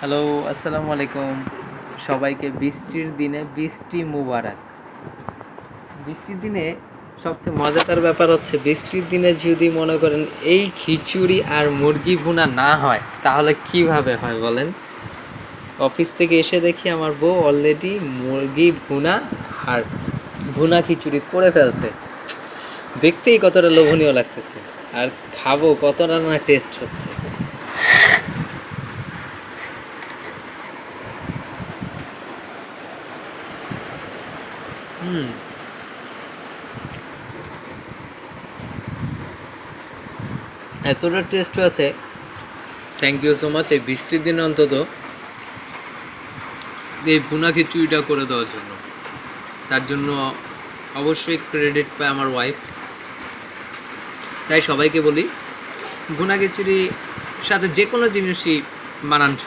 Hello, আসসালামু আলাইকুম। সবাইকে বৃষ্টির দিনে বৃষ্টি মুবারক। বৃষ্টির দিনে সবচেয়ে মজাদার ব্যাপার হচ্ছে বৃষ্টির দিনে যদি মনে করেন এই খিচুড়ি আর মুরগি ভুনা না হয় তাহলে কিভাবে হয় বলেন? অফিস থেকে এসে দেখি আমার বউ অলরেডি মুরগি ভুনা আর ভুনা খিচুড়ি করে ফেলছে। দেখতেই কতটা লোভনীয় লাগতেছে, আর খাবো কতটা না টেস্ট হচ্ছে। হুম, এতটা টেস্ট আছে। থ্যাংক ইউ সো মাচ এই বৃষ্টির দিনে অন্তত এই ভুনা খিচুড়িটা করে দেওয়ার জন্য। তার জন্য অবশ্যই ক্রেডিট পায় আমার ওয়াইফ। তাই সবাইকে বলি, ভুনা খিচুড়ির সাথে যে কোনো জিনিসই মানানসই।